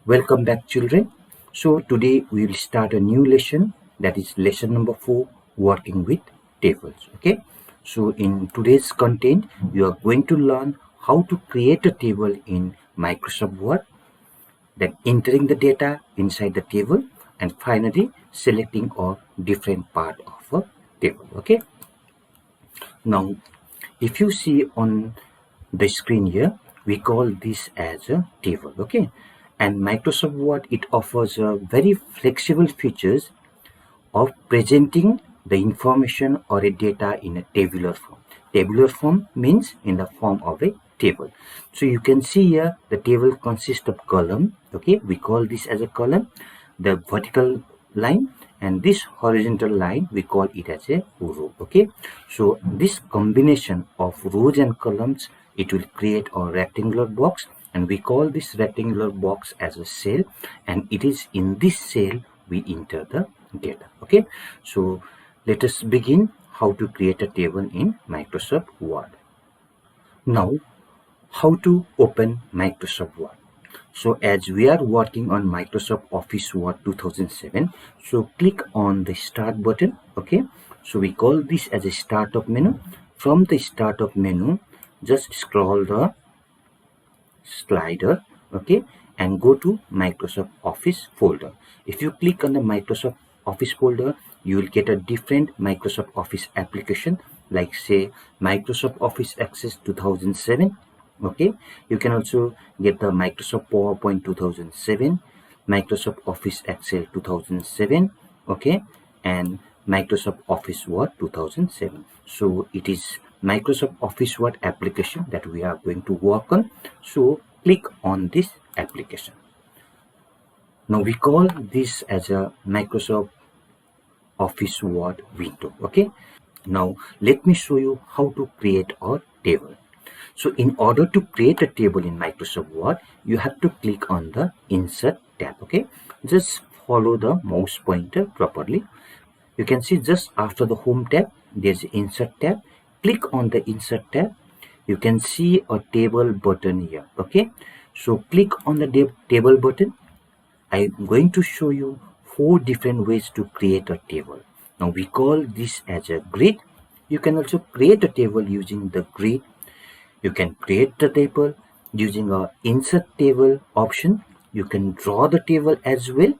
Welcome back, children. So, today we will start a new lesson, that is lesson number 4, working with tables. Okay, so in today's content, you are going to learn how to create a table in Microsoft Word, then entering the data inside the table, and finally selecting a different part of a table. Okay, now if you see on the screen here, we call this as a table. Okay, and Microsoft Word, it offers a very flexible features of presenting the information or a data in a tabular form. Tabular form means in the form of a table. So you can see here the table consists of column. Okay, we call this as a column, the vertical line, and this horizontal line we call it as a row. Okay, so this combination of rows and columns, it will create a rectangular box, and we call this rectangular box as a cell, and it is in this cell we enter the data. Okay, so let us begin how to create a table in Microsoft Word. Now, how to open Microsoft Word? So as we are working on Microsoft Office Word 2007, so click on the start button. Okay, so we call this as a startup menu. From the startup menu, just scroll the slider, okay, and go to Microsoft Office folder. If you click on the Microsoft Office folder, you will get a different Microsoft Office application, like say Microsoft Office Access 2007. Okay, you can also get the Microsoft PowerPoint 2007, Microsoft Office Excel 2007, okay, and Microsoft Office Word 2007. So it is Microsoft Office Word application that we are going to work on. So click on this application. Now we call this as a Microsoft Office Word window. Okay, now let me show you how to create a table. So in order to create a table in Microsoft Word, you have to click on the Insert tab. Okay, just follow the mouse pointer properly. You can see just after the Home tab, there's Insert tab. Click on the Insert tab. You can see a table button here. Okay, so click on the table button. I'm going to show you 4 different ways to create a table. Now we call this as a grid. You can also create a table using the grid. You can create the table using a insert table option. You can draw the table as well,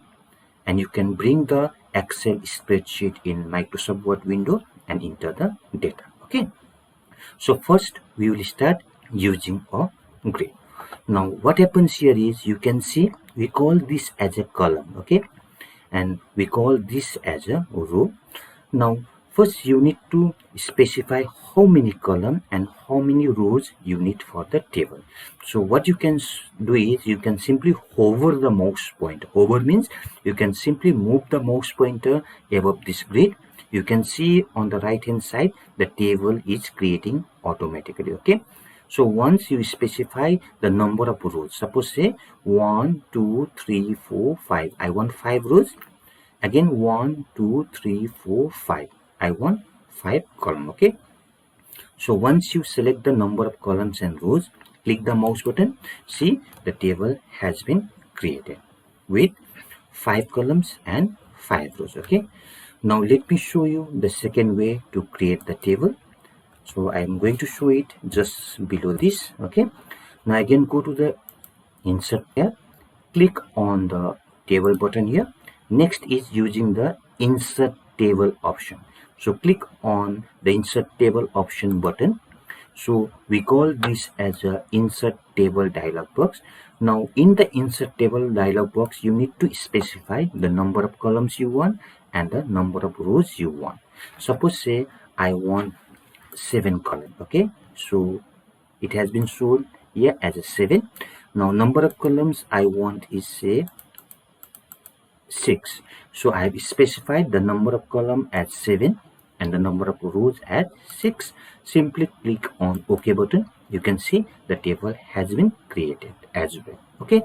and you can bring the Excel spreadsheet in Microsoft Word window and enter the data. Okay, so first we will start using a grid. Now what happens here is, you can see we call this as a column. Okay, and we call this as a row. Now first you need to specify how many column and how many rows you need for the table. So what you can do is, you can simply hover the mouse pointer. Hover means you can simply move the mouse pointer above this grid. You can see on the right hand side the table is creating automatically. Okay, so once you specify the number of rows, suppose say 1 2 3 4 5, I want 5 rows. Again 1 2 3 4 5, I want 5 column. Okay, so once you select the number of columns and rows, click the mouse button. See, the table has been created with 5 columns and 5 rows. Okay, now let me show you the second way to create the table. So I am going to show it just below this. Okay, now again go to the Insert tab, click on the table button here. Next is using the Insert Table option. So click on the Insert Table option button. So we call this as a Insert Table dialog box. Now in the Insert Table dialog box, you need to specify the number of columns you want and the number of rows you want. Suppose say I want 7 column. Okay, so it has been shown here as a 7. Now number of columns I want is say 6. So I have specified the number of column as 7 and the number of rows as 6. Simply click on OK button. You can see the table has been created as well. Okay,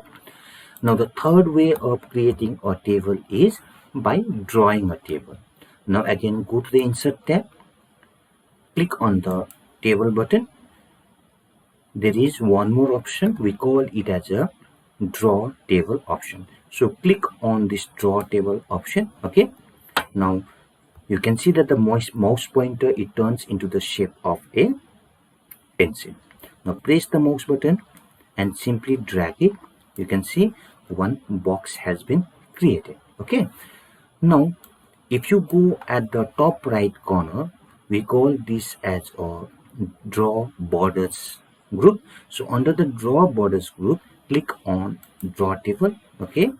now the third way of creating a table is by drawing a table. Now again go to the Insert tab, click on the table button. There is one more option, we call it as a draw table option. So click on this draw table option. Okay, now you can see that the mouse pointer, it turns into the shape of a pencil. Now press the mouse button and simply drag it. You can see one box has been created. Okay, now if you go at the top right corner, we call this as a draw borders group. So under the draw borders group, click on draw table. Okay,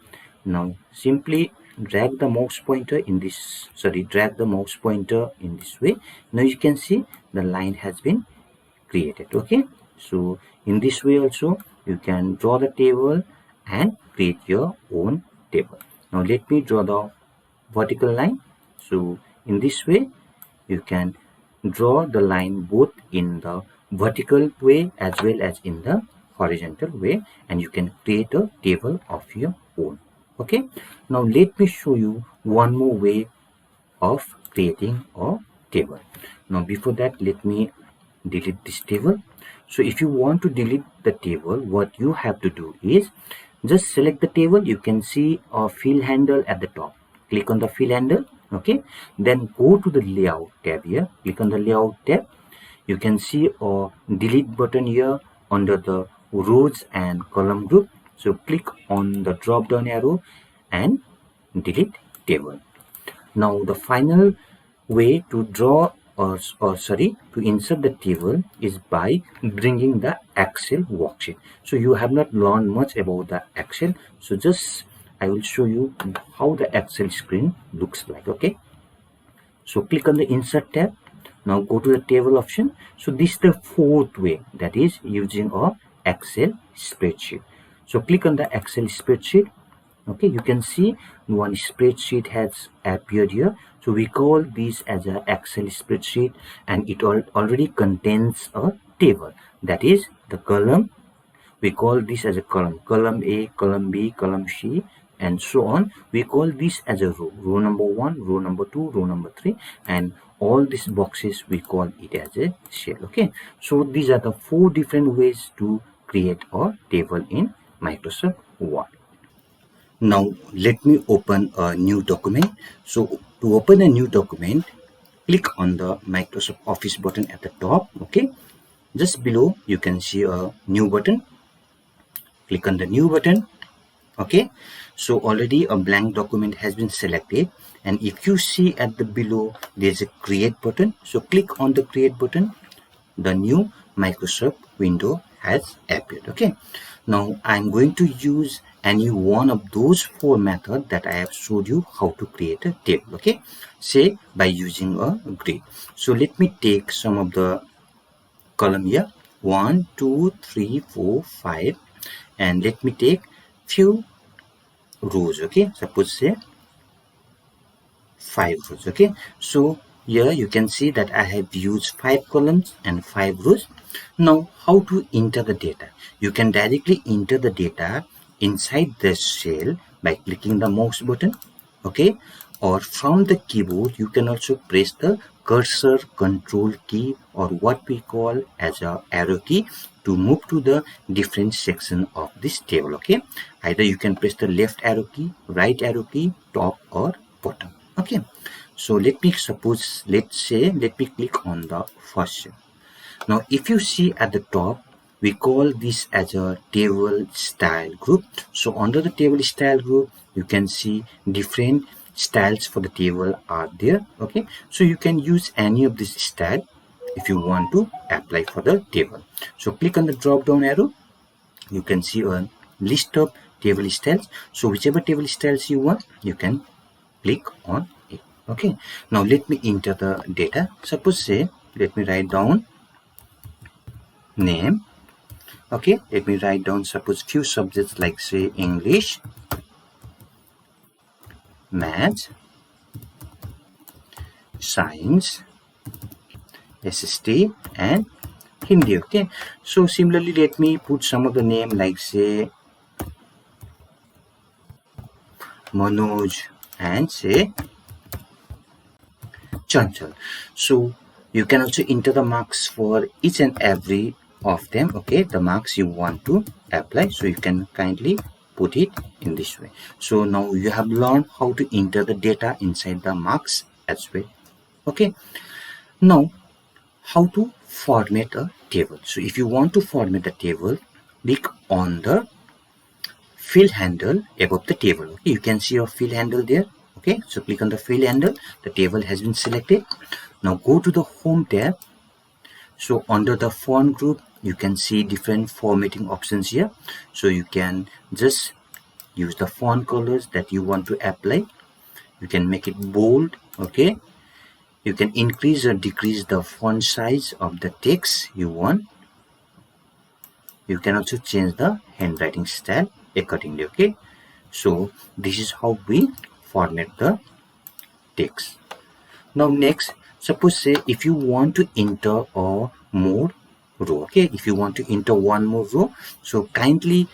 now simply drag the mouse pointer in this, drag the mouse pointer in this way. Now you can see the line has been created. Okay, so in this way also you can draw the table and create your own table. Now let me draw the vertical line. So in this way you can draw the line both in the vertical way as well as in the horizontal way, and you can create a table of your own. Okay, now let me show you one more way of creating a table. Now before that, let me delete this table. So if you want to delete the table, what you have to do is just select the table. You can see a fill handle at the top. Click on the fill handle. Okay, then go to the layout tab here. Click on the layout tab. You can see a delete button here under the rows and column group. So click on the drop down arrow and delete table. Now the final way to draw to insert the table is by bringing the Excel worksheet. So you have not learned much about the Excel. So just I will show you how the Excel screen looks like. Okay. So click on the insert tab. Now go to the table option. So this is the fourth way, that is using a Excel spreadsheet. So click on the Excel spreadsheet. Okay, you can see one spreadsheet has appeared here. So we call this as an Excel spreadsheet, and it already contains a table, that is the column. We call this as a column A, column B, column C, and so on. We call this as a row number 1, row number 2, row number 3, and all these boxes we call it as a cell. Okay, so these are the 4 different ways to create a table in Microsoft Word. Now let me open a new document. So to open a new document, click on the Microsoft Office button at the top. Okay, just below you can see a new button. Click on the new button. Okay, so already a blank document has been selected, and if you see at the below there's a create button, so click on the create button. The new Microsoft window has appeared. Okay, now I'm going to use any one of those 4 methods that I have showed you how to create a table. Okay, say by using a grid. So let me take some of the column here, 1 2 3 4 5, and let me take few rows. Okay, suppose say 5 rows. Okay, so here you can see that I have used 5 columns and 5 rows. Now how to enter the data? You can directly enter the data inside the cell by clicking the mouse button. Okay, or from the keyboard you can also press the cursor control key, or what we call as a arrow key, to move to the different section of this table. Okay, either you can press the left arrow key, right arrow key, top or bottom. Okay, so let me click on the first cell. Now if you see at the top, we call this as a table style group. So under the table style group you can see different styles for the table are there. Okay, so you can use any of this style if you want to apply for the table. So click on the drop down arrow. You can see a list of table styles. So whichever table styles you want, you can click on it. Okay, now let me enter the data. Suppose say, let me write down name. Okay, let me write down suppose few subjects like say English, Maths, Science, SST, and Hindi. Okay, so similarly let me put some of the name like say Manoj and say Chanchal. So you can also enter the marks for each and every of them, okay, the marks you want to apply. So you can kindly put it in this way. So now you have learned how to enter the data inside the marks as well. Okay, now how to format a table. So if you want to format a table, click on the fill handle above the table. Okay, you can see your fill handle there. Okay, so click on the fill handle. The table has been selected. Now go to the home tab. So under the font group, you can see different formatting options here. So you can just use the font colors that you want to apply. You can make it bold. Okay, you can increase or decrease the font size of the text you want. You can also change the handwriting style accordingly. Okay, so this is how we format the text. Now next, suppose say if you want to enter a more row, okay, if you want to enter one more row, so kindly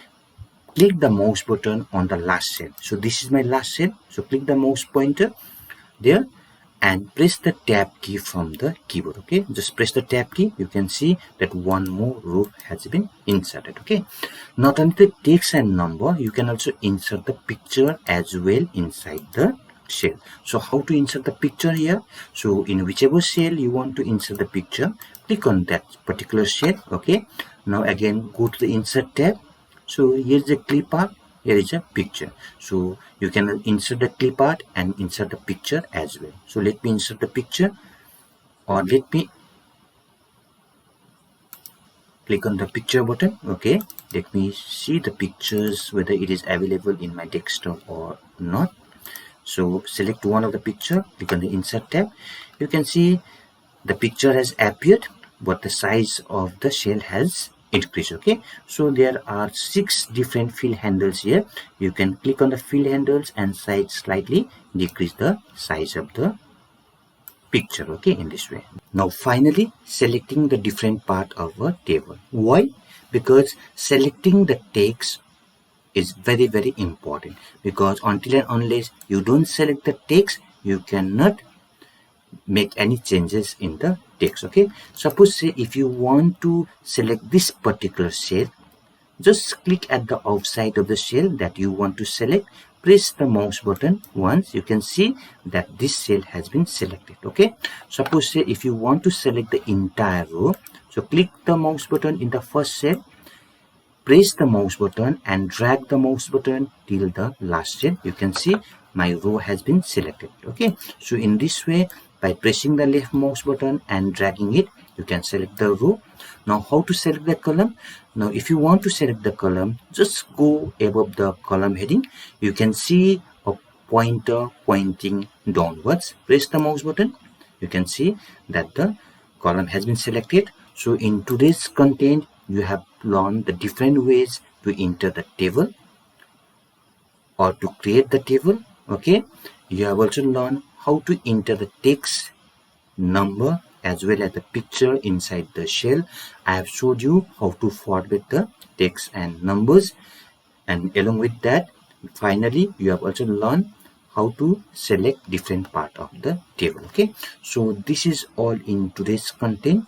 click the mouse button on the last cell. So this is my last cell, so click the mouse pointer there and press the tab key from the keyboard. Okay, just press the tab key. You can see that one more row has been inserted. Okay, not only the text and number, you can also insert the picture as well inside the cell. So how to insert the picture here? So in whichever cell you want to insert the picture, click on that particular cell. Okay, now again go to the insert tab. So here's the clip art, here is a picture. So you can insert the clip art and insert the picture as well. So let me insert the picture, or let me click on the picture button. Okay, let me see the pictures whether it is available in my desktop or not. So select one of the picture, click on the insert tab. You can see the picture has appeared, but the size of the shell has increased. Okay, so there are 6 different fill handles here. You can click on the fill handles and slightly decrease the size of the picture. Okay, in this way. Now finally selecting the different part of a table. Why? Because selecting the text is very important, because until and unless you don't select the text, you cannot make any changes in the text. Okay, suppose say if you want to select this particular cell, just click at the outside of the cell that you want to select, press the mouse button once. You can see that this cell has been selected. Okay, suppose say if you want to select the entire row, so click the mouse button in the first cell, press the mouse button and drag the mouse button till the last cell. You can see my row has been selected. Okay, so in this way, by pressing the left mouse button and dragging it, you can select the row. Now how to select the column? Now if you want to select the column, just go above the column heading. You can see a pointer pointing downwards. Press the mouse button. You can see that the column has been selected. So in today's content, you have learned the different ways to enter the table or to create the table. Okay, you have also learned how to enter the text, number as well as the picture inside the shell. I have showed you how to format the text and numbers, and along with that, finally you have also learned how to select different part of the table. Okay, so this is all in today's content.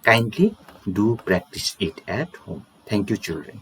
Kindly do practice it at home. Thank you, children.